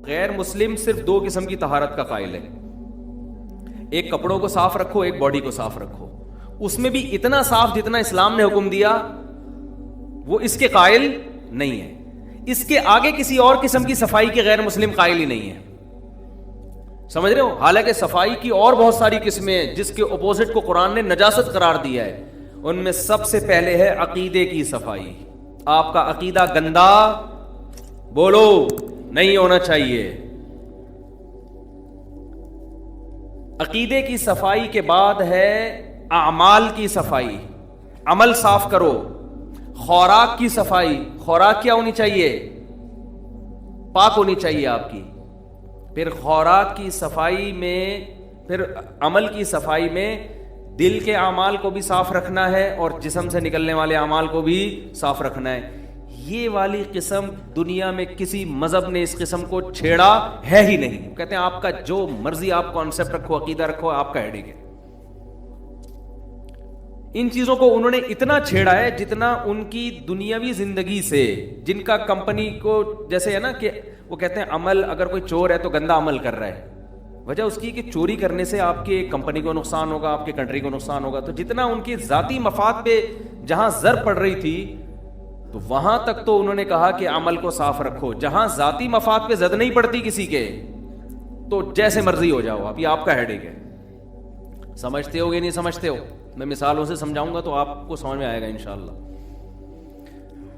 غیر مسلم صرف دو قسم کی طہارت کا قائل ہے. ایک کپڑوں کو صاف رکھو, ایک باڈی کو صاف رکھو. اس میں بھی اتنا صاف جتنا اسلام نے حکم دیا وہ اس کے قائل نہیں ہے. اس کے آگے کسی اور قسم کی صفائی کے غیر مسلم قائل ہی نہیں ہے. سمجھ رہے ہو؟ حالانکہ صفائی کی اور بہت ساری قسمیں ہیں جس کے اپوزٹ کو قرآن نے نجاست قرار دیا ہے. ان میں سب سے پہلے ہے عقیدے کی صفائی. آپ کا عقیدہ گندا بولو نہیں ہونا چاہیے. عقیدے کی صفائی کے بعد ہے اعمال کی صفائی, عمل صاف کرو. خوراک کی صفائی, خوراک کیا ہونی چاہیے؟ پاک ہونی چاہیے آپ کی. پھر خوراک کی صفائی میں, پھر عمل کی صفائی میں دل کے اعمال کو بھی صاف رکھنا ہے اور جسم سے نکلنے والے اعمال کو بھی صاف رکھنا ہے. یہ والی قسم دنیا میں کسی مذہب نے اس قسم کو چھیڑا ہے ہی نہیں. کہتے ہیں آپ کا جو مرضی آپ کانسیپٹ رکھو, عقیدہ رکھو, آپ کا ہیڈیک ہے. ان چیزوں کو انہوں نے اتنا چھیڑا ہے جتنا ان کی دنیاوی زندگی سے, جن کا کمپنی کو جیسے ہے نا کہ وہ کہتے ہیں عمل, اگر کوئی چور ہے تو گندا عمل کر رہا ہے. وجہ اس کی کہ چوری کرنے سے آپ کے کمپنی کو نقصان ہوگا, آپ کے کنٹری کو نقصان ہوگا. تو جتنا ان کی ذاتی مفاد پہ جہاں زر پڑ رہی تھی تو وہاں تک تو انہوں نے کہا کہ عمل کو صاف رکھو. جہاں ذاتی مفاد پہ زد نہیں پڑتی کسی کے تو جیسے مرضی ہو جاؤ, اب یہ آپ کا ہیڈیک ہے. سمجھتے ہو گے نہیں سمجھتے ہو؟ میں مثالوں سے سمجھاؤں گا تو آپ کو سمجھ میں آئے گا انشاءاللہ.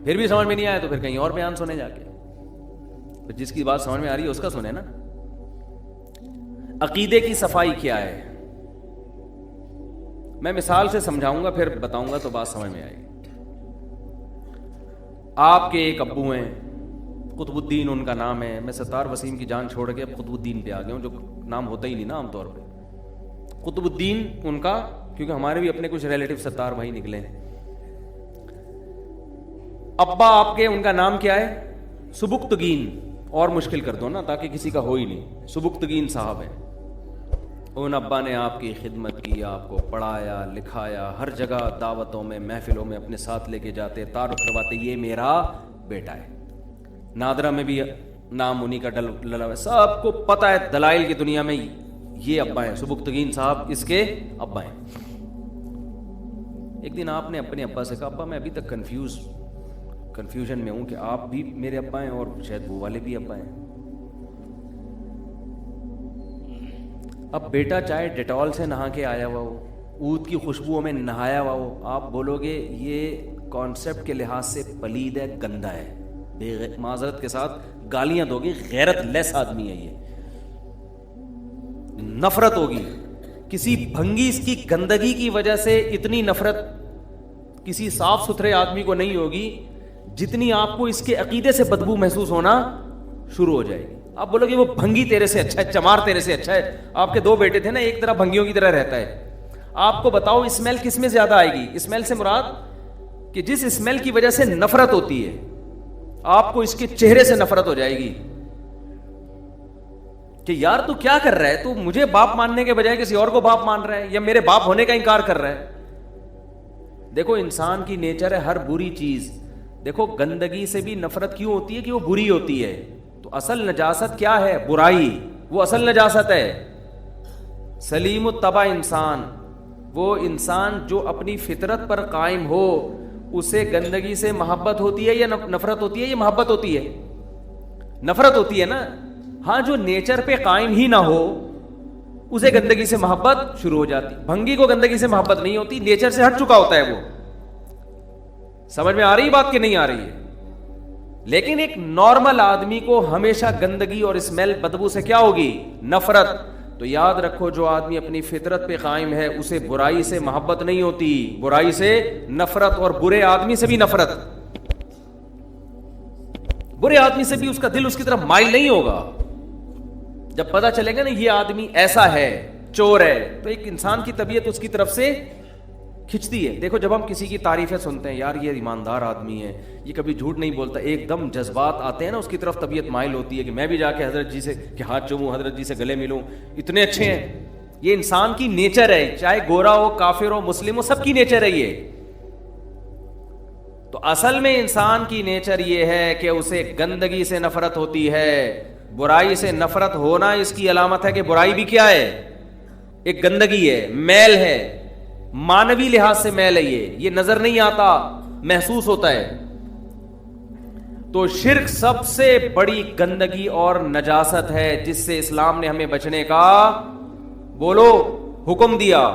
پھر بھی سمجھ میں نہیں آیا تو پھر کہیں اور بیان سنے جا کے. جس کی بات سمجھ میں آ رہی ہے اس کا سنے نا. عقیدے کی صفائی کیا ہے میں مثال سے سمجھاؤں گا, پھر بتاؤں گا تو بات سمجھ میں آئے گی. آپ کے ایک ابو ہیں, قطب الدین ان کا نام ہے. میں ستار وسیم کی جان چھوڑ کے اب قطب الدین پہ آ گیا ہوں, جو نام ہوتا ہی نہیں نا عام طور پہ. قطب الدین ان کا, کیونکہ ہمارے بھی اپنے کچھ ریلیٹو ستار وہی نکلے ہیں. ابا آپ کے, ان کا نام کیا ہے؟ سبکتگین. اور مشکل کر دو نا تاکہ کسی کا ہو ہی نہیں. سبکتگین صاحب ہیں. ان ابا نے آپ کی خدمت کی, آپ کو پڑھایا لکھایا, ہر جگہ دعوتوں میں محفلوں میں اپنے ساتھ لے کے جاتے, تعارف کرواتے, یہ میرا بیٹا ہے. نادرہ میں بھی نام انہی کا ڈلا ہوا ہے, سب کو پتہ ہے دلائل کی دنیا میں یہ ابا ہیں, سبکتگین صاحب اس کے ابا ہیں. ایک دن آپ نے اپنے ابا سے کہا, ابا میں ابھی تک کنفیوژن میں ہوں کہ آپ بھی میرے ابا ہیں اور شاید وہ والے بھی ابا ہیں. اب بیٹا چاہے ڈیٹول سے نہا کے آیا ہوا ہو, عود کی خوشبوؤں میں نہایا ہوا ہو, آپ بولو گے یہ کانسیپٹ کے لحاظ سے پلید ہے, گندا ہے, معذرت کے ساتھ گالیاں دو گے, غیرت لیس آدمی ہے یہ, نفرت ہوگی. کسی بھنگی اس کی گندگی کی وجہ سے اتنی نفرت کسی صاف ستھرے آدمی کو نہیں ہوگی جتنی آپ کو اس کے عقیدے سے بدبو محسوس ہونا شروع ہو جائے گی. آپ بولو گے وہ بھنگی تیرے سے اچھا ہے, چمار تیرے سے اچھا ہے. آپ کے دو بیٹے تھے نا, ایک طرح بھنگیوں کی طرح رہتا ہے. آپ کو بتاؤ اسمیل کس میں زیادہ آئے گی؟ اسمیل سے مراد کہ جس اسمیل کی وجہ سے نفرت ہوتی ہے, آپ کو اس کے چہرے سے نفرت ہو جائے گی کہ یار تو کیا کر رہا ہے, تو مجھے باپ ماننے کے بجائے کسی اور کو باپ مان رہا ہے, یا میرے باپ ہونے کا انکار کر رہا ہے. دیکھو انسان کی نیچر ہے ہر بری چیز. دیکھو گندگی سے بھی نفرت کیوں ہوتی ہے کہ وہ بری ہوتی ہے. تو اصل نجاست کیا ہے؟ برائی, وہ اصل نجاست ہے. سلیم الطبع انسان, وہ انسان جو اپنی فطرت پر قائم ہو, اسے گندگی سے محبت ہوتی ہے یا نفرت ہوتی ہے؟ یہ محبت ہوتی ہے, نفرت ہوتی ہے نا. ہاں جو نیچر پہ قائم ہی نہ ہو اسے گندگی سے محبت شروع ہو جاتی. بھنگی کو گندگی سے محبت نہیں ہوتی, نیچر سے ہٹ چکا ہوتا ہے وہ. سمجھ میں آ رہی بات کہ نہیں آ رہی ہے؟ لیکن ایک نارمل آدمی کو ہمیشہ گندگی اور اسمیل بدبو سے کیا ہوگی؟ نفرت. تو یاد رکھو جو آدمی اپنی فطرت پہ قائم ہے اسے برائی سے محبت نہیں ہوتی, برائی سے نفرت, اور برے آدمی سے بھی نفرت. برے آدمی سے بھی اس کا دل اس کی طرف مائل نہیں ہوگا. جب پتا چلے گا نا یہ آدمی ایسا ہے, چور ہے, تو ایک انسان کی طبیعت اس کی طرف سے کھنچتی ہے. دیکھو جب ہم کسی کی تعریفیں سنتے ہیں, یار یہ ایماندار آدمی ہے, یہ کبھی جھوٹ نہیں بولتا, ایک دم جذبات آتے ہیں نا, اس کی طرف طبیعت مائل ہوتی ہے کہ میں بھی جا کے حضرت جی سے کہ ہاتھ چوموں, حضرت جی سے گلے ملوں, اتنے اچھے ہیں. یہ انسان کی نیچر ہے, چاہے گورا ہو, کافر ہو, مسلم ہو, سب کی نیچر ہے یہ. تو اصل میں انسان کی نیچر یہ ہے کہ اسے گندگی سے نفرت ہوتی ہے, برائی سے نفرت ہونا اس کی علامت ہے کہ برائی بھی کیا ہے؟ ایک گندگی ہے، میل ہے، مانوی لحاظ سے میل ہے، یہ نظر نہیں آتا، محسوس ہوتا ہے. تو شرک سب سے بڑی گندگی اور نجاست ہے جس سے اسلام نے ہمیں بچنے کا بولو حکم دیا.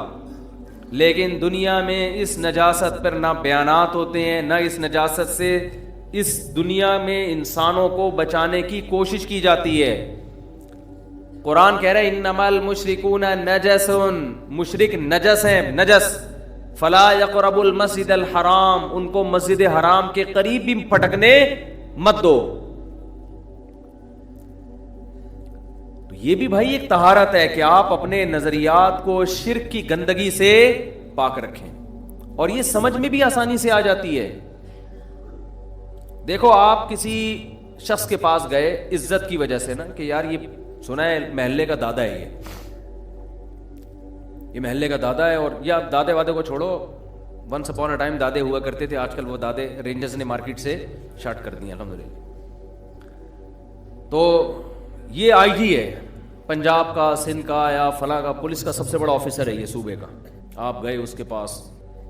لیکن دنیا میں اس نجاست پر نہ بیانات ہوتے ہیں، نہ اس نجاست سے اس دنیا میں انسانوں کو بچانے کی کوشش کی جاتی ہے. قرآن کہہ رہا ہے انما المشرکون نجس، مشرک نجس ہیں، نجس. فلا یقربوا المسجد الحرام، ان کو مسجد حرام کے قریب بھی پھٹکنے مت دو. یہ بھی بھائی ایک طہارت ہے کہ آپ اپنے نظریات کو شرک کی گندگی سے پاک رکھیں، اور یہ سمجھ میں بھی آسانی سے آ جاتی ہے. دیکھو آپ کسی شخص کے پاس گئے عزت کی وجہ سے نا کہ یار یہ سنا ہے محلے کا دادا ہے، یہ محلے کا دادا ہے، اور یا دادے وادے کو چھوڑو، ونس اپون اے ٹائم دادے ہوا کرتے تھے، آج کل وہ دادے رینجرز نے مارکیٹ سے شارٹ کر دیے الحمدللہ. تو یہ آئی جی ہے پنجاب کا، سندھ کا یا فلاں کا، پولیس کا سب سے بڑا آفیسر ہے یہ صوبے کا. آپ گئے اس کے پاس.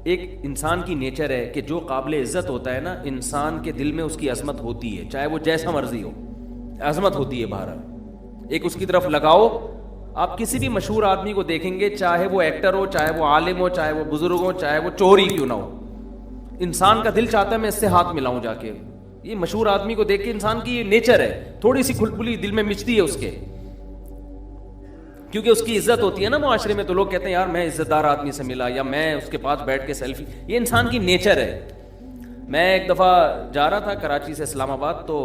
ایک انسان کی نیچر ہے کہ جو قابل عزت ہوتا ہے نا، انسان کے دل میں اس کی عظمت ہوتی ہے، چاہے وہ جیسا مرضی ہو، عظمت ہوتی ہے بہرحال. ایک اس کی طرف لگاؤ. آپ کسی بھی مشہور آدمی کو دیکھیں گے، چاہے وہ ایکٹر ہو، چاہے وہ عالم ہو، چاہے وہ بزرگ ہو، چاہے وہ چور ہی کیوں نہ ہو، انسان کا دل چاہتا ہے میں اس سے ہاتھ ملاؤں جا کے. یہ مشہور آدمی کو دیکھ کے انسان کی یہ نیچر ہے، تھوڑی سی کھلبلی دل میں مچتی ہے اس کے، کیونکہ اس کی عزت ہوتی ہے نا معاشرے میں. تو لوگ کہتے ہیں یار میں عزت دار آدمی سے ملا، یا میں اس کے پاس بیٹھ کے سیلفی. یہ انسان کی نیچر ہے. میں ایک دفعہ جا رہا تھا کراچی سے اسلام آباد، تو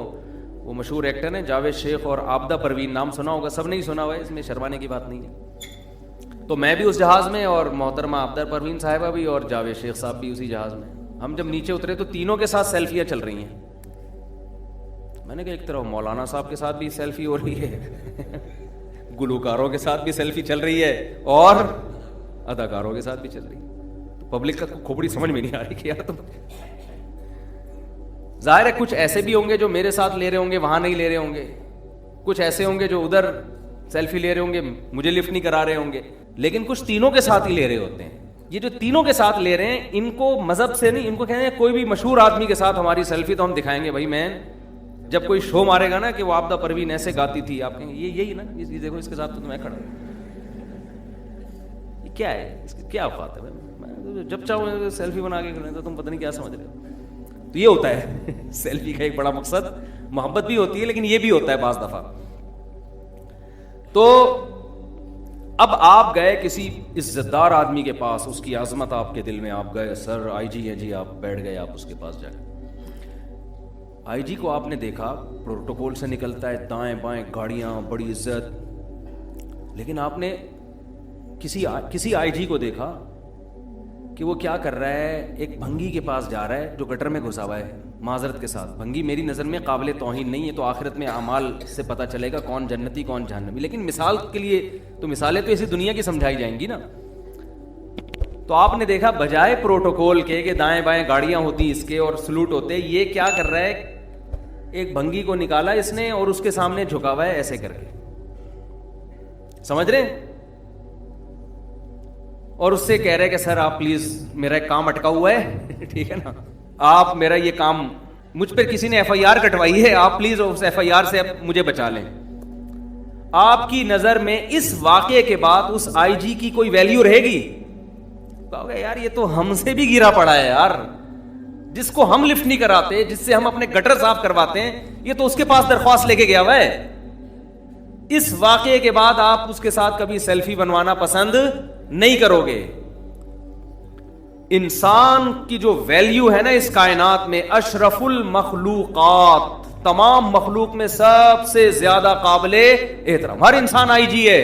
وہ مشہور ایکٹر ہیں جاوید شیخ اور عابدہ پروین، نام سنا ہوگا، سب نہیں سنا ہوا ہے، اس میں شرمانے کی بات نہیں ہے. تو میں بھی اس جہاز میں، اور محترمہ عابدہ پروین صاحبہ بھی، اور جاوید شیخ صاحب بھی اسی جہاز میں. ہم جب نیچے اترے تو تینوں کے ساتھ سیلفیاں چل رہی ہیں. میں نے کہا ایک طرف مولانا صاحب کے ساتھ بھی سیلفی ہو رہی ہے، گلوکاروں کے ساتھ بھی سیلفی چل رہی ہے، اور اداکاروں کے ساتھ بھی چل رہی ہے. پبلک کا کھوپڑی سمجھ میں نہیں آ رہی کہ یار تم. ظاہر ہے کچھ ایسے بھی ہوں گے جو میرے ساتھ لے رہے ہوں گے، وہاں نہیں لے رہے ہوں گے. کچھ ایسے ہوں گے جو ادھر سیلفی لے رہے ہوں گے، مجھے لفٹ نہیں کرا رہے ہوں گے. لیکن کچھ تینوں کے ساتھ ہی لے رہے ہوتے ہیں. یہ جو تینوں کے ساتھ لے رہے ہیں، ان کو مذہب سے نہیں، ان کو کہتے ہیں کوئی بھی مشہور آدمی کے ساتھ ہماری سیلفی تو ہم دکھائیں گے. بھائی میں جب کوئی شو مارے گا نا کہ وہ عابدہ پروین ایسے گاتی تھی، آپ کہیں گے یہ یہی نا، یہ دیکھو اس کے ساتھ تو میں کھڑا ہوں. یہ کیا ہے، اس کی کیا اوقات ہے؟ میں جب چاہوں سیلفی بنا کے کھڑے تو تم پتہ نہیں کیا سمجھ رہے ہو. تو یہ ہوتا ہے سیلفی کا ایک بڑا مقصد. محبت بھی ہوتی ہے لیکن یہ بھی ہوتا ہے بعض دفعہ. تو اب آپ گئے کسی عزت دار آدمی کے پاس، اس کی عظمت آپ کے دل میں، آپ گئے، سر آئی جی ہے جی، آپ بیٹھ گئے، آپ اس کے پاس جا کے. آئی جی کو آپ نے دیکھا پروٹوکول سے نکلتا ہے، دائیں بائیں گاڑیاں، بڑی عزت. لیکن آپ نے کسی آئی جی کو دیکھا کہ وہ کیا کر رہا ہے، ایک بھنگی کے پاس جا رہا ہے جو گٹر میں گھسا ہوا ہے. معذرت کے ساتھ، بھنگی میری نظر میں قابل توہین نہیں ہے، تو آخرت میں اعمال سے پتہ چلے گا کون جنتی کون جہنمی. لیکن مثال کے لیے تو مثالیں تو اسی دنیا کی سمجھائی جائیں گی نا. تو آپ نے دیکھا بجائے پروٹوکول کے کہ دائیں بائیں گاڑیاں ہوتی اس کے اور سلوٹ ہوتے، یہ کیا کر رہا ہے، ایک بھنگی کو نکالا اس نے اور اس کے سامنے جھکا ہوا ہے ایسے کر کے. سمجھ رہے ہیں؟ اور اس سے کہہ رہے کہ سر آپ پلیز میرا ایک کام اٹکا ہوا ہے ٹھیک ہے نا، آپ میرا یہ کام، مجھ پر کسی نے ایف آئی آر کٹوائی ہے، آپ پلیز اس ایف آئی آر سے مجھے بچا لیں. آپ کی نظر میں اس واقعے کے بعد اس آئی جی کی کوئی ویلیو رہے گی؟ کہو گے یار یہ تو ہم سے بھی گرا پڑا ہے یار، جس کو ہم لفٹ نہیں کراتے، جس سے ہم اپنے گٹر صاف کرواتے ہیں، یہ تو اس کے پاس درخواست لے کے گیا ہوا ہے. اس واقعے کے بعد آپ اس کے ساتھ کبھی سیلفی بنوانا پسند نہیں کرو گے. انسان کی جو ویلیو ہے نا اس کائنات میں، اشرف المخلوقات، تمام مخلوق میں سب سے زیادہ قابل احترام ہر انسان آئی جی ہے،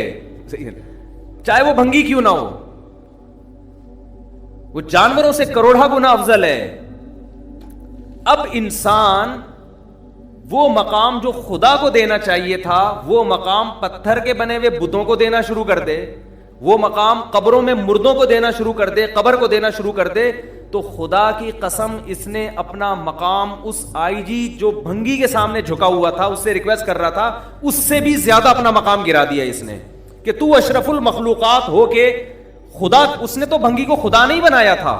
چاہے وہ بھنگی کیوں نہ ہو. وہ جانوروں سے کروڑا گنا افضل ہے. اب انسان وہ مقام جو خدا کو دینا چاہیے تھا، وہ مقام پتھر کے بنے ہوئے بتوں کو دینا شروع کر دے، وہ مقام قبروں میں مردوں کو دینا شروع کر دے، قبر کو دینا شروع کر دے. تو خدا کی قسم اس نے اپنا مقام اس آئی جی جو بھنگی کے سامنے جھکا ہوا تھا, اس سے ریکویسٹ کر رہا تھا, اس سے بھی زیادہ اپنا مقام گرا دیا اس نے کہ تو اشرف المخلوقات ہو کے خدا. اس نے تو بھنگی کو خدا نہیں بنایا تھا,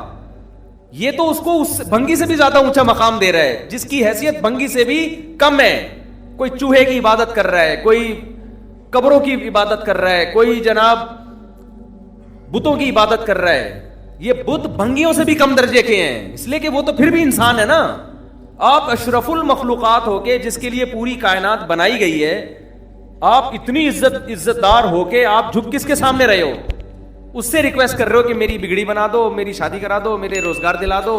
یہ تو اس کو اس بھنگی سے بھی زیادہ اونچا مقام دے رہا ہے جس کی حیثیت بھنگی سے بھی کم ہے. کوئی چوہے کی عبادت کر رہا ہے, کوئی قبروں کی عبادت کر رہا ہے, کوئی جناب بتوں کی عبادت کر رہا ہے. یہ بت بھنگیوں سے بھی کم درجے کے ہیں, اس لیے کہ وہ تو پھر بھی انسان ہے نا. آپ اشرف المخلوقات ہو کے جس کے لیے پوری کائنات بنائی گئی ہے, آپ اتنی عزت دار ہو کے آپ جھک کس کے سامنے رہے ہو؟ اس سے ریکویسٹ کر رہے ہو کہ میری بگڑی بنا دو, میری شادی کرا دو, میرے روزگار دلا دو,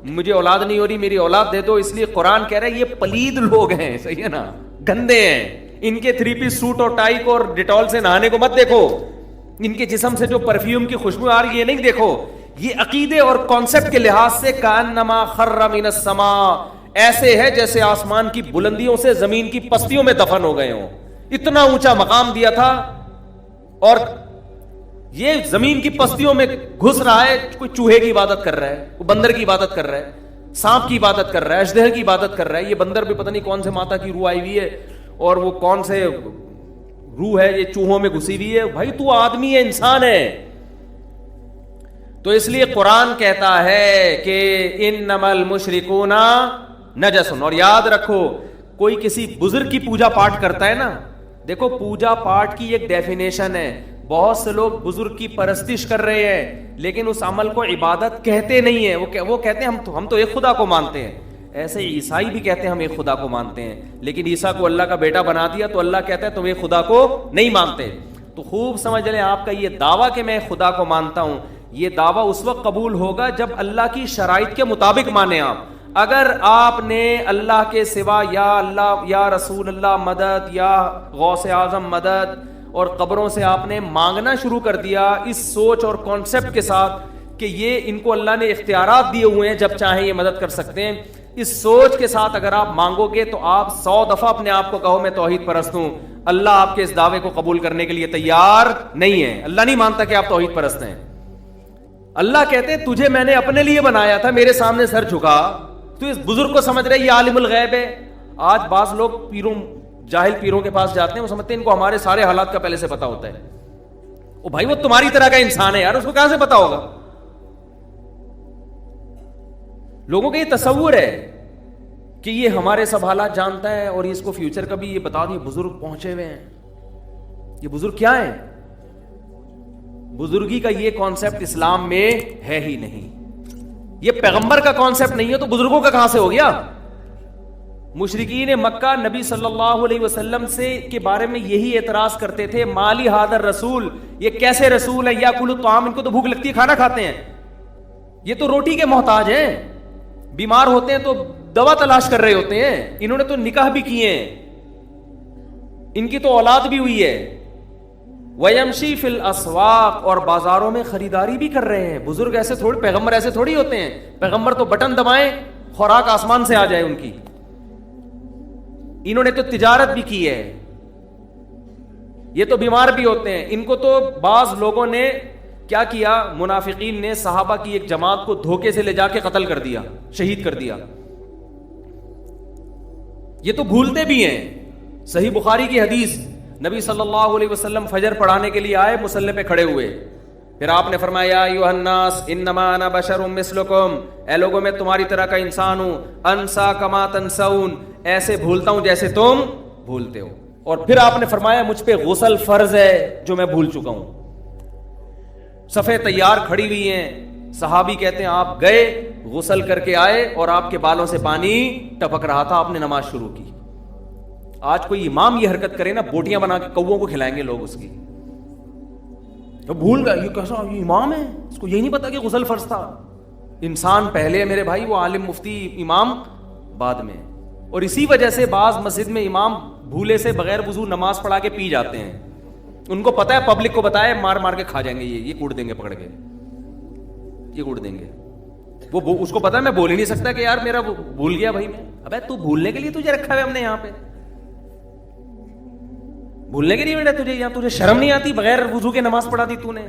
مجھے اولاد نہیں ہو رہی, میری اولاد دے دو. اس لیے قرآن کہہ رہا ہے یہ پلید لوگ ہیں, صحیح ہے نا, گندے ہیں. ان کے 3 پیس سوٹ اور ٹائی کو اور ڈیٹول سے نہانے کو مت دیکھو, ان کے جسم سے جو پرفیوم کی خوشبو آ رہی ہے یہ نہیں دیکھو. یہ عقیدے اور کانسیپٹ کے لحاظ سے کانما خر من السماء, ایسے ہے جیسے آسمان کی بلندیوں سے زمین کی پستیوں میں دفن ہو گئے ہوں. اتنا اونچا مقام دیا تھا, اور یہ زمین کی پستیوں میں گھس رہا ہے. کوئی چوہے کی عبادت کر رہا ہے, کوئی بندر کی عبادت کر رہا ہے, سانپ کی عبادت کر رہا ہے, اژدہے کی عبادت کر رہا ہے. یہ بندر بھی پتہ نہیں کون سے ماتا کی روح آئی ہوئی ہے, اور وہ کون سے روح ہے یہ چوہوں میں گھسی ہوئی ہے. بھائی تو آدمی ہے, انسان ہے. تو اس لیے قرآن کہتا ہے کہ انما المشرکون نجس. اور یاد رکھو, کوئی کسی بزرگ کی پوجا پاٹ کرتا ہے نا, دیکھو پوجا پاٹ کی ایک ڈیفینیشن ہے. بہت سے لوگ بزرگ کی پرستش کر رہے ہیں لیکن اس عمل کو عبادت کہتے نہیں ہیں. وہ کہتے ہیں ہم تو ایک خدا کو مانتے ہیں. ایسے عیسائی بھی کہتے ہیں ہم ایک خدا کو مانتے ہیں, لیکن عیسیٰ کو اللہ کا بیٹا بنا دیا تو اللہ کہتا ہے تم ایک خدا کو نہیں مانتے. تو خوب سمجھ لیں, آپ کا یہ دعویٰ کہ میں خدا کو مانتا ہوں, یہ دعویٰ اس وقت قبول ہوگا جب اللہ کی شرائط کے مطابق مانیں آپ. اگر آپ نے اللہ کے سوا یا اللہ یا رسول اللہ مدد یا غوث اعظم مدد اور قبروں سے آپ نے مانگنا شروع کر دیا اس سوچ اور کانسیپٹ کے ساتھ کہ یہ ان کو اللہ نے اختیارات دیے ہوئے ہیں, جب چاہیں یہ مدد کر سکتے ہیں, اس سوچ کے ساتھ اگر آپ مانگو گے تو آپ 100 دفعہ اپنے آپ کو کہو میں توحید پرست ہوں, اللہ آپ کے اس دعوے کو قبول کرنے کے لیے تیار نہیں ہے. اللہ نہیں مانتا کہ آپ توحید پرست ہیں. اللہ کہتے ہیں تجھے میں نے اپنے لیے بنایا تھا, میرے سامنے سر جھکا, تو اس بزرگ کو سمجھ رہے یہ عالم الغیب ہے. آج بعض لوگ جاہل پیروں کے پاس جاتے ہیں, وہ سمجھتے ہیں ان کو ہمارے سارے حالات کا پہلے سے پتا ہوتا ہے. او بھائی وہ تمہاری طرح کا انسان ہے یار, اس کو کہاں سے پتا ہوگا؟ لوگوں کا یہ تصور ہے کہ یہ ہمارے سب حالات جانتا ہے اور اس کو فیوچر کا بھی یہ بتا دیں. بزرگ پہنچے ہوئے ہیں, یہ بزرگ کیا ہے؟ بزرگی کا یہ کانسیپٹ اسلام میں ہے ہی نہیں. یہ پیغمبر کا کانسیپٹ نہیں ہے تو بزرگوں کا کہاں سے ہو گیا؟ مشرکین مکہ نبی صلی اللہ علیہ وسلم سے کے بارے میں یہی اعتراض کرتے تھے, مالی حاضر رسول, یہ کیسے رسول ہے, یا کل الطعام, ان کو تو بھوک لگتی ہے کھانا کھاتے ہیں, یہ تو روٹی کے محتاج ہیں, بیمار ہوتے ہیں تو دوا تلاش کر رہے ہوتے ہیں, انہوں نے تو نکاح بھی کیے ہیں, ان کی تو اولاد بھی ہوئی ہے. وَيَمْشِي فِي الْأَسْوَاقِ, اور بازاروں میں خریداری بھی کر رہے ہیں. بزرگ ایسے تھوڑی, پیغمبر ایسے تھوڑی ہوتے ہیں. پیغمبر تو بٹن دبائیں خوراک آسمان سے آ جائے ان کی. انہوں نے تو تجارت بھی کی ہے, یہ تو بیمار بھی ہوتے ہیں. ان کو تو بعض لوگوں نے کیا کیا, منافقین نے صحابہ کی ایک جماعت کو دھوکے سے لے جا کے قتل کر دیا, شہید کر دیا. یہ تو بھولتے بھی ہیں. صحیح بخاری کی حدیث, نبی صلی اللہ علیہ وسلم فجر پڑھانے کے لیے آئے, مصلی پہ کھڑے ہوئے, پھر آپ نے فرمایا ایھا الناس انما انا بشر مثلکم, اے لوگوں میں تمہاری طرح کا انسان ہوں, انسا کما تنسون, ایسے بھولتا ہوں جیسے تم بھولتے ہو. اور پھر آپ نے فرمایا مجھ پہ غسل فرض ہے جو میں بھول چکا ہوں. صفیں تیار کھڑی ہوئی ہیں, صحابی کہتے ہیں آپ گئے, غسل کر کے آئے اور آپ کے بالوں سے پانی ٹپک رہا تھا, آپ نے نماز شروع کی. آج کوئی امام یہ حرکت کرے نا, بوٹیاں بنا کے کووں کو کھلائیں گے لوگ اس کی. تو بھول گیا یہ کیسا, یہ امام ہے, اس کو یہی نہیں پتا کہ غسل فرض تھا. انسان پہلے میرے بھائی, وہ عالم مفتی امام بعد میں. اور اسی وجہ سے بعض مسجد میں امام بھولے سے بغیر وضو نماز پڑھا کے پی جاتے ہیں. ان کو پتا ہے پبلک کو بتائے, مار مار کے کھا جائیں گے, یہ کوٹ دیں گے پکڑ کے, یہ کوٹ دیں گے. وہ اس کو پتا ہے میں بول ہی نہیں سکتا کہ یار میرا بھول گیا بھائی میں. ابے تو بھولنے کے لیے تجھے رکھا ہے ہم نے یہاں پہ, بھولنے کے لیے بیٹا تجھے یہاں, تجھے شرم نہیں آتی بغیر وضو کے نماز پڑھا دی تو نے.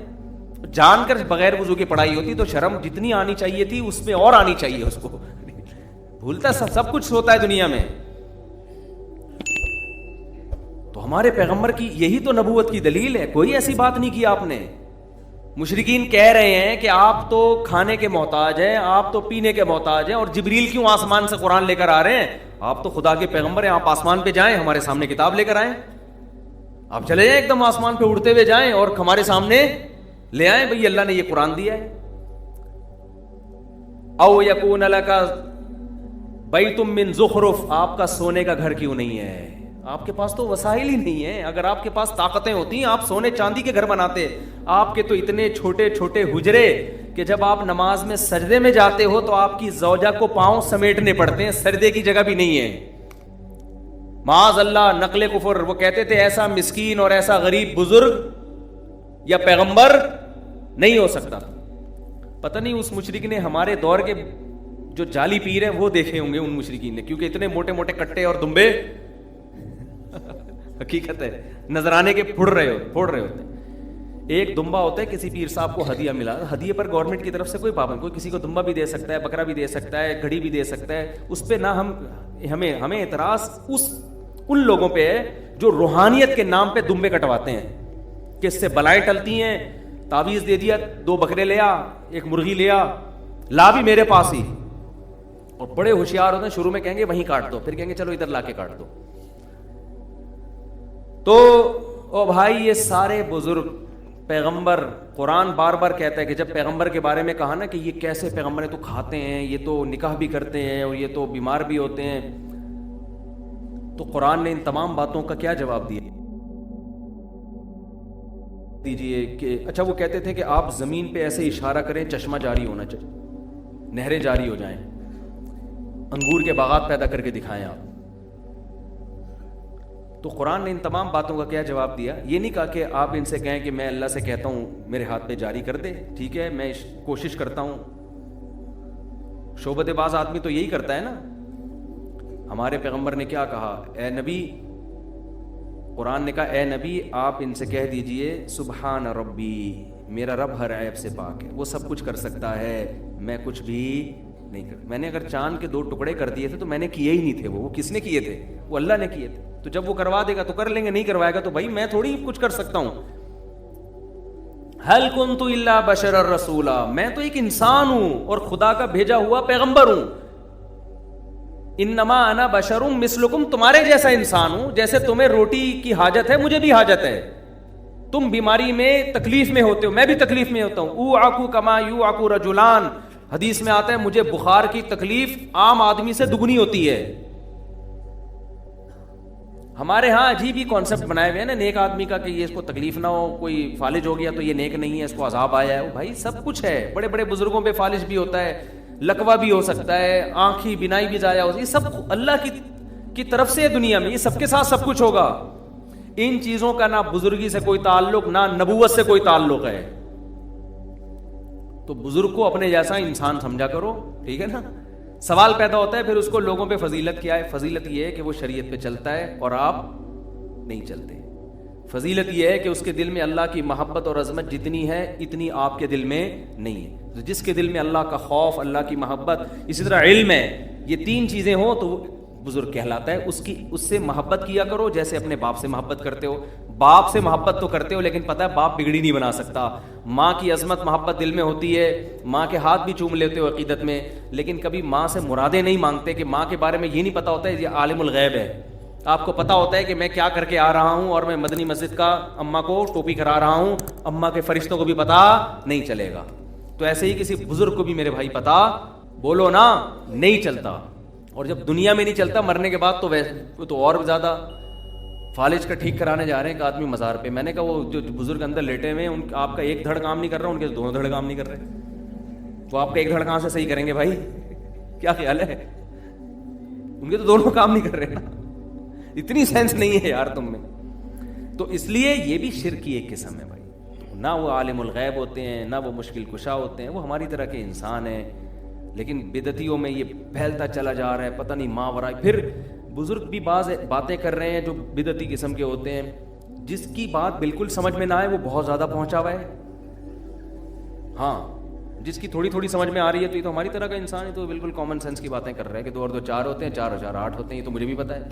جان کر بغیر وضو کی پڑھائی ہوتی تو شرم جتنی آنی چاہیے تھی اس میں اور آنی چاہیے اس کو. بھولتا سب کچھ ہوتا ہے دنیا میں. تو ہمارے پیغمبر کی یہی تو نبوت کی دلیل ہے, کوئی ایسی بات نہیں کی آپ نے. مشرکین کہہ رہے ہیں کہ آپ تو کھانے کے محتاج ہیں, آپ تو پینے کے محتاج ہیں, اور جبریل کیوں آسمان سے قرآن لے کر آ رہے ہیں؟ آپ تو خدا کے پیغمبر ہیں, آپ آسمان پہ جائیں, ہمارے سامنے کتاب لے کر آئیں. آپ چلے جائیں ایک دم آسمان پہ اڑتے ہوئے جائیں اور ہمارے سامنے لے آئیں, بھئی اللہ نے یہ قرآن دیا ہے. او یکون لک بیت من زخرف, آپ کا سونے کا گھر کیوں نہیں ہے؟ آپ کے پاس تو وسائل ہی نہیں ہیں. اگر آپ کے پاس طاقتیں ہوتی آپ سونے چاندی کے گھر بناتے. آپ کے تو اتنے چھوٹے چھوٹے حجرے کہ جب آپ نماز میں سجدے میں جاتے ہو تو آپ کی زوجہ کو پاؤں سمیٹنے پڑتے ہیں, سجدے کی جگہ بھی نہیں ہے. معاذ اللہ, نقل کفر. وہ کہتے تھے ایسا مسکین اور ایسا غریب بزرگ یا پیغمبر نہیں ہو سکتا. پتہ نہیں اس مشرک نے ہمارے دور کے جو جعلی پیر ہیں وہ دیکھے ہوں گے ان مشرکین نے, کیونکہ اتنے موٹے موٹے کٹے اور دمبے حقیقت ہے نذرانے کے پھوڑ رہے ہوتے ہیں. ایک دمبا ہوتا ہے, کسی پیر صاحب کو ہدیہ ملا, ہدیے پر گورنمنٹ کی طرف سے کوئی پابند, کوئی کسی کو دمبا بھی دے سکتا ہے, بکرا بھی دے سکتا ہے, گھڑی بھی دے سکتا ہے. اس پہ نہ ہمیں اعتراض ان لوگوں پہ ہے جو روحانیت کے نام پہ دمبے کٹواتے ہیں کہ اس سے بلائیں ٹلتی ہیں. تعویذ دے دیا, 2 بکرے لیا, 1 مرغی لیا, لا بھی میرے پاس ہی, اور بڑے ہوشیار ہوتے ہیں. شروع میں کہیں گے وہیں کاٹ دو, پھر کہیں گے چلو ادھر لا کے کاٹ دو. تو او بھائی, یہ سارے بزرگ پیغمبر, قرآن بار بار کہتا ہے کہ جب پیغمبر کے بارے میں کہا نا کہ یہ کیسے پیغمبر ہیں, تو کھاتے ہیں, یہ تو نکاح بھی کرتے ہیں, اور یہ تو بیمار بھی ہوتے ہیں, تو قرآن نے ان تمام باتوں کا کیا جواب دیا دیجئے کہ اچھا وہ کہتے تھے کہ آپ زمین پہ ایسے اشارہ کریں چشمہ جاری ہونا چاہیے, نہریں جاری ہو جائیں, انگور کے باغات پیدا کر کے دکھائیں آپ. تو قرآن نے ان تمام باتوں کا کیا جواب دیا؟ یہ نہیں کہا کہ آپ ان سے کہیں کہ میں اللہ سے کہتا ہوں میرے ہاتھ پہ جاری کر دے, ٹھیک ہے میں کوشش کرتا ہوں. شعبت باز آدمی تو یہی کرتا ہے نا. ہمارے پیغمبر نے کیا کہا؟ اے نبی, قرآن نے کہا اے نبی آپ ان سے کہہ دیجئے سبحان ربی, میرا رب ہر عیب سے پاک ہے, وہ سب کچھ کر سکتا ہے, میں کچھ بھی نہیں کر. میں نے اگر چاند کے 2 ٹکڑے کر دیے تھے تو میں نے کیے ہی نہیں تھے, وہ کس نے کیے تھے؟ وہ اللہ نے کیے تھے. تو جب وہ کروا دے گا تو کر لیں گے, نہیں کروائے گا تو بھائی میں تھوڑی کچھ کر سکتا ہوں. هل كنت الا بشرا رسولا, میں تو ایک انسان ہوں اور خدا کا بھیجا ہوا پیغمبر ہوں. انما انا بشر مثلکم, تمہارے جیسا انسان ہوں, جیسے تمہیں روٹی کی حاجت ہے مجھے بھی حاجت ہے. تم بیماری میں تکلیف میں ہوتے ہو, میں بھی تکلیف میں ہوتا ہوں. اوعکو کما یوعکو رجلان, حدیث میں آتا ہے مجھے بخار کی تکلیف عام آدمی سے دگنی ہوتی ہے. ہمارے ہاں عجیب ہی کانسیپٹ بنائے ہوئے ہیں نا نیک آدمی کا کہ یہ اس کو تکلیف نہ ہو, کوئی فالج ہو گیا تو یہ نیک نہیں ہے, اس کو عذاب آیا ہے. بھائی سب کچھ ہے, بڑے بڑے بزرگوں پہ فالج بھی ہوتا ہے, لکوہ بھی ہو سکتا ہے, آنکھی بینائی بھی ضائع ہو سکتی ہے, یہ سب اللہ کی طرف سے دنیا میں, یہ سب کے ساتھ سب کچھ ہوگا. ان چیزوں کا نہ بزرگی سے کوئی تعلق نہ نبوت سے کوئی تعلق ہے. تو بزرگ کو اپنے جیسا انسان سمجھا کرو, ٹھیک ہے نا. سوال پیدا ہوتا ہے پھر اس کو لوگوں پہ فضیلت کیا ہے؟ فضیلت یہ ہے کہ وہ شریعت پہ چلتا ہے اور آپ نہیں چلتے. فضیلت یہ ہے کہ اس کے دل میں اللہ کی محبت اور عظمت جتنی ہے اتنی آپ کے دل میں نہیں ہے. جس کے دل میں اللہ کا خوف, اللہ کی محبت, اسی طرح علم ہے, یہ 3 چیزیں ہوں تو وہ بزرگ کہلاتا ہے. اس سے محبت کیا کرو جیسے اپنے باپ سے محبت کرتے ہو. باپ سے محبت تو کرتے ہو لیکن پتہ ہے باپ بگڑی نہیں بنا سکتا. ماں کی عظمت محبت دل میں ہوتی ہے, ماں کے ہاتھ بھی چوم لیتے ہو عقیدت میں, لیکن کبھی ماں سے مرادیں نہیں مانگتے کہ ماں کے بارے میں یہ نہیں پتا ہوتا ہے یہ عالم الغیب ہے. آپ کو پتا ہوتا ہے کہ میں کیا کر کے آ رہا ہوں اور میں مدنی مسجد کا اماں کو ٹوپی کرا رہا ہوں, اماں کے فرشتوں کو بھی پتا نہیں چلے گا. تو ایسے ہی کسی بزرگ کو بھی میرے بھائی پتا بولو نا نہیں چلتا. اور جب دنیا میں نہیں چلتا مرنے کے بعد تو اور زیادہ. فالج کا ٹھیک کرانے جا رہے ہیں ایک آدمی مزار پہ, میں نے کہا وہ جو بزرگ اندر لیٹے ہوئے ہیں آپ کا ایک دھڑ کام نہیں کر رہا, ان کے 2 دھڑ کام نہیں کر رہے, وہ آپ کا ایک دھڑ کہاں سے صحیح کریں گے بھائی؟ کیا خیال ہے؟ ان کے تو دونوں کام نہیں کر رہے نا. اتنی سینس نہیں ہے یار تم میں. تو اس لیے یہ بھی شرک کی ایک قسم ہے بھائی. نہ وہ عالم الغیب ہوتے ہیں نہ وہ مشکل کشا ہوتے ہیں, وہ ہماری طرح کے انسان ہیں. لیکن بدعتیوں میں یہ پھیلتا چلا جا رہا ہے, پتہ نہیں ماں ورائے. پھر بزرگ بھی بعض باتیں کر رہے ہیں جو بدعتی قسم کے ہوتے ہیں, جس کی بات بالکل سمجھ میں نہ آئے وہ بہت زیادہ پہنچا ہوا ہے. ہاں جس کی تھوڑی تھوڑی سمجھ میں آ رہی ہے تو یہ تو ہماری طرح کا انسان ہے, تو بالکل کامن سینس کی باتیں کر رہا ہے کہ 2 اور 2 4 ہوتے ہیں, 4 اور 4 8 ہوتے ہیں, یہ تو مجھے بھی پتا ہے.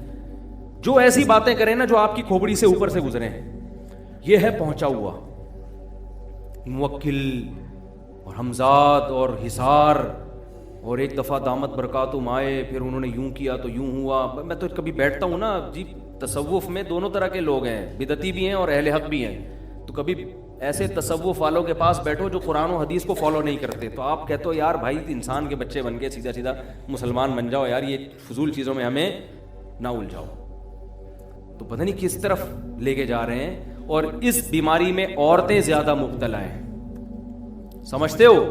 جو ایسی باتیں کریں نا جو آپ کی کھوپڑی سے اوپر سے گزرے ہیں, یہ ہے پہنچا ہوا. موکل اور حمزات اور حصار, اور ایک دفعہ دامت برکاتہم آئے, پھر انہوں نے یوں کیا تو یوں ہوا. میں تو کبھی بیٹھتا ہوں نا جی, تصوف میں دونوں طرح کے لوگ ہیں, بدعتی بھی ہیں اور اہل حق بھی ہیں. تو کبھی ایسے تصوف والوں کے پاس بیٹھو جو قرآن و حدیث کو فالو نہیں کرتے, تو آپ کہتے ہو یار بھائی انسان کے بچے بن کے سیدھا سیدھا مسلمان بن جاؤ یار, یہ فضول چیزوں میں ہمیں نہ الجھاؤ. تو پتہ نہیں کس طرف لے کے جا رہے ہیں. اور اس بیماری میں عورتیں زیادہ مبتلا ہیں, سمجھتے ہو؟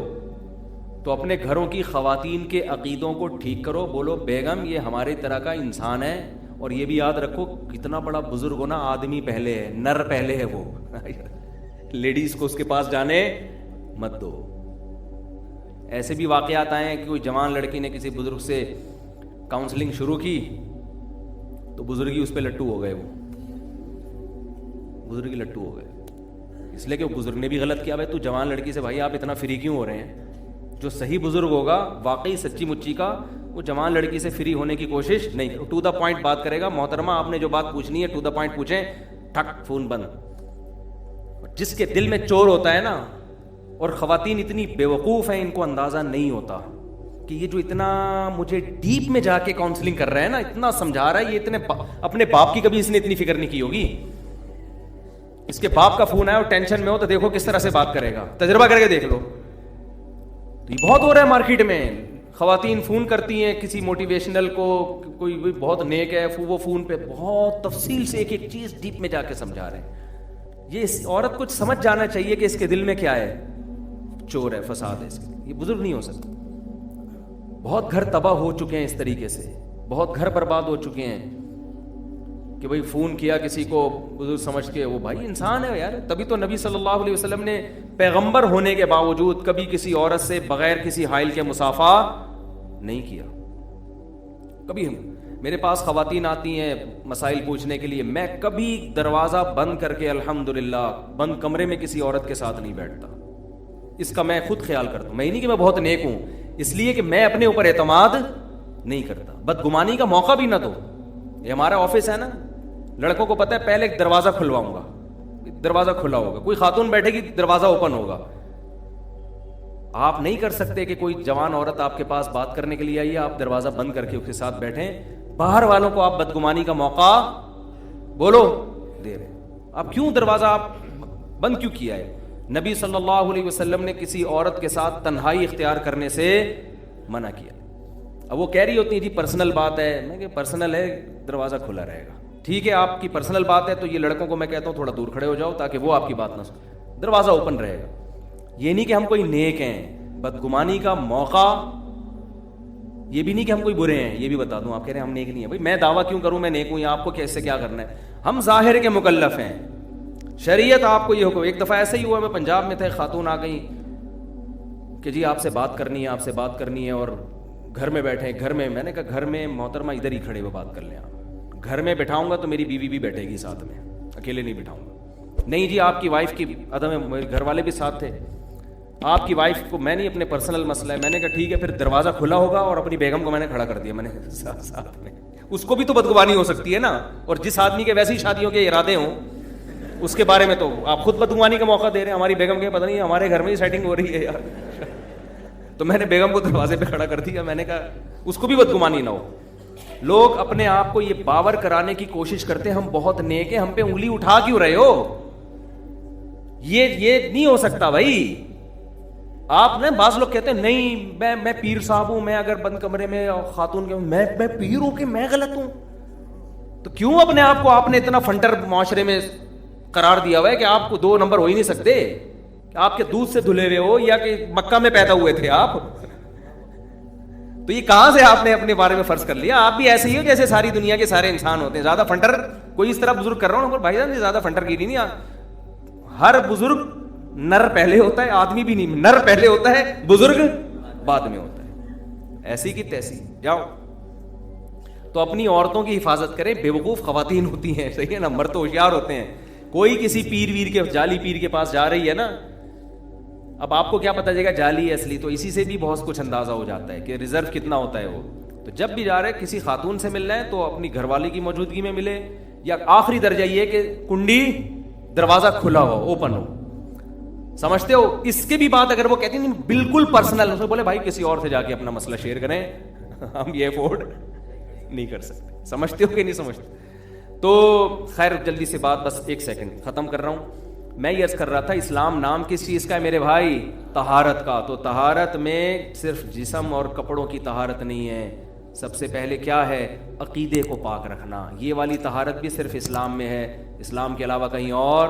تو اپنے گھروں کی خواتین کے عقیدوں کو ٹھیک کرو, بولو بیگم یہ ہماری طرح کا انسان ہے. اور یہ بھی یاد رکھو کتنا بڑا بزرگ ہونا, آدمی پہلے ہے, نر پہلے ہے وہ. لیڈیز کو اس کے پاس جانے مت دو. ایسے بھی واقعات آئے ہیں کہ کوئی جوان لڑکی نے کسی بزرگ سے کاؤنسلنگ شروع کی تو بزرگی اس پہ لٹو ہو گئے, وہ بزرگی لٹو ہو گئے. اس لیے کہ وہ بزرگ نے بھی غلط کیا. بھائی تو جوان لڑکی سے بھائی آپ اتنا فری کیوں ہو رہے ہیں؟ جو صحیح بزرگ ہوگا واقعی سچی مچی کا, وہ جوان لڑکی سے فری ہونے کی کوشش نہیں کرے, ٹو دا پوائنٹ بات کرے گا. محترمہ آپ نے جو بات پوچھنی ہے ٹو دا پوائنٹ پوچھیں, ٹھک فون بند. جس کے دل میں چور ہوتا ہے نا, اور خواتین اتنی بیوقوف ہیں ان کو اندازہ نہیں ہوتا کہ یہ جو اتنا مجھے ڈیپ میں جا کے کاؤنسلنگ کر رہا ہے نا, اتنا سمجھا رہا ہے, یہ اتنے اپنے باپ کی کبھی اس نے اتنی فکر نہیں کی ہوگی. اس کے باپ کا فون آیا اور ٹینشن میں ہو تو دیکھو کس طرح سے بات کرے گا, تجربہ کر کے دیکھ لو. تو یہ بہت ہو رہا ہے مارکیٹ میں, خواتین فون کرتی ہیں کسی موٹیویشنل کو, کوئی بہت نیک ہے, وہ فون پہ بہت تفصیل سے ایک ایک چیز ڈیپ میں جا کے سمجھا رہے ہیں. یہ اس عورت کو سمجھ جانا چاہیے کہ اس کے دل میں کیا ہے, چور ہے, فساد ہے اس کے. یہ بزرگ نہیں ہو سکتا. بہت گھر تباہ ہو چکے ہیں اس طریقے سے, بہت گھر برباد ہو چکے ہیں کہ بھائی فون کیا کسی کو بزرگ سمجھ کے, وہ بھائی انسان ہے یار. تبھی تو نبی صلی اللہ علیہ وسلم نے پیغمبر ہونے کے باوجود کبھی کسی عورت سے بغیر کسی حائل کے مصافحہ نہیں کیا. کبھی میرے پاس خواتین آتی ہیں مسائل پوچھنے کے لیے, میں کبھی دروازہ بند کر کے الحمدللہ بند کمرے میں کسی عورت کے ساتھ نہیں بیٹھتا. اس کا میں خود خیال کرتا ہوں. میں نہیں کہ میں بہت نیک ہوں, اس لیے کہ میں اپنے اوپر اعتماد نہیں کرتا. بدگمانی کا موقع بھی نہ دو. یہ ہمارا آفس ہے نا, لڑکوں کو پتا ہے پہلے ایک دروازہ کھلواؤں گا, دروازہ کھلا ہوگا, کوئی خاتون بیٹھے گی دروازہ اوپن ہوگا. آپ نہیں کر سکتے کہ کوئی جوان عورت آپ کے پاس بات کرنے کے لیے آئی ہے, آپ دروازہ بند کر کے اس کے ساتھ بیٹھیں. باہر والوں کو آپ بدگمانی کا موقع بولو دے رہے. آپ کیوں دروازہ آپ بند کیوں کیا ہے؟ نبی صلی اللہ علیہ وسلم نے کسی عورت کے ساتھ تنہائی اختیار کرنے سے منع کیا. اب وہ کہہ رہی ہوتی ہے جی پرسنل بات ہے. میں کہ پرسنل ہے, دروازہ کھلا رہے گا. ٹھیک ہے آپ کی پرسنل بات ہے تو یہ لڑکوں کو میں کہتا ہوں تھوڑا دور کھڑے ہو جاؤ تاکہ وہ آپ کی بات نہ سنیں, دروازہ اوپن رہے گا. یہ نہیں کہ ہم کوئی نیک ہیں, بدگمانی کا موقع. یہ بھی نہیں کہ ہم کوئی برے ہیں, یہ بھی بتا دوں. آپ کہہ رہے ہیں ہم نیک نہیں ہیں. بھائی میں دعویٰ کیوں کروں میں نیک ہوں, یا آپ کو کیسے کیا کرنا ہے؟ ہم ظاہر کے مکلف ہیں, شریعت آپ کو یہ حکم. ایک دفعہ ایسا ہی ہوا, میں پنجاب میں تھا, خاتون آ گئی کہ جی آپ سے بات کرنی ہے, آپ سے بات کرنی ہے, اور گھر میں بیٹھے. گھر میں میں نے کہا گھر میں محترمہ ادھر ہی کھڑے ہوئے بات کر لیں. آپ گھر میں بٹھاؤں گا تو میری بیوی بھی بیٹھے گی ساتھ میں, اکیلے نہیں بٹھاؤں گا. نہیں جی آپ کی وائف کی عدم ہے, میرے گھر والے بھی ساتھ تھے. آپ کی وائف کو میں نہیں, اپنے پرسنل مسئلہ ہے. میں نے کہا ٹھیک ہے, پھر دروازہ کھلا ہوگا, اور اپنی بیگم کو میں نے کھڑا کر دیا. میں نے ساتھ میں, اس کو بھی تو بدگمانی ہو سکتی ہے نا. اور جس آدمی کے ویسی شادیوں کے ارادے ہوں اس کے بارے میں تو آپ خود بدگمانی کا موقع دے رہے ہیں. ہماری بیگم کے پتہ نہیں ہمارے گھر میں ہی سیٹنگ ہو رہی ہے یار. تو میں نے بیگم کو دروازے پہ کھڑا کر دیا. میں نے کہا اس کو بھی بدگمانی نہ ہو. لوگ اپنے آپ کو یہ باور کرانے کی کوشش کرتے ہیں ہم بہت نیک ہیں, ہم پہ انگلی اٹھا کیوں رہے ہو؟ یہ نہیں ہو سکتا بھائی. آپ نے بعض لوگ کہتے ہیں نہیں میں پیر صاحب ہوں, میں اگر بند کمرے میں خاتون کے میں پیر ہوں کہ میں غلط ہوں. تو کیوں اپنے آپ کو آپ نے اتنا فنٹر معاشرے میں قرار دیا ہوا ہے کہ آپ کو 2 نمبر ہو ہی نہیں سکتے؟ آپ کے دودھ سے دھلے ہوئے ہو یا کہ مکہ میں پیدا ہوئے تھے آپ؟ تو یہ کہاں سے آپ نے اپنے بارے میں فرض کر لیا؟ آپ بھی ایسے ہی ہو جیسے ساری دنیا کے سارے انسان ہوتے ہیں. زیادہ فنٹر کوئی اس طرح بزرگ کر رہا ہوں بھائی جان, زیادہ فنٹر کی نہیں. ہر بزرگ نر پہلے ہوتا ہے, آدمی بھی نہیں, نر پہلے ہوتا ہے, بزرگ بعد میں ہوتا ہے. ایسی کی تیسی جاؤ. تو اپنی عورتوں کی حفاظت کریں. بیوقوف خواتین ہوتی ہیں, صحیح ہے نا, مرد تو ہوشیار ہوتے ہیں. کوئی کسی پیر ویر کے, جعلی پیر کے پاس جا رہی ہے نا, اب آپ کو کیا پتہ چلے گا جعلی ہے اصلی؟ تو اسی سے بھی بہت کچھ اندازہ ہو جاتا ہے کہ ریزرو کتنا ہوتا ہے وہ. تو جب بھی جا رہے کسی خاتون سے ملنا ہے تو اپنی گھر والی کی موجودگی میں ملے, یا آخری درجہ یہ کہ کنڈی دروازہ کھلا ہو, اوپن ہو. سمجھتے ہو؟ اس کے بھی بات اگر وہ کہتی ہیں بالکل پرسنل, اسے بولے بھائی کسی اور سے جا کے اپنا مسئلہ شیئر کریں, ہم یہ افورڈ نہیں کر سکتے. سمجھتے ہو کہ نہیں سمجھتے؟ تو خیر جلدی سے بات, بس ایک سیکنڈ ختم کر رہا ہوں. میں یہ عرض کر رہا تھا اسلام نام کس چیز کا ہے میرے بھائی؟ طہارت کا. تو طہارت میں صرف جسم اور کپڑوں کی طہارت نہیں ہے, سب سے پہلے کیا ہے؟ عقیدے کو پاک رکھنا. یہ والی طہارت بھی صرف اسلام میں ہے, اسلام کے علاوہ کہیں اور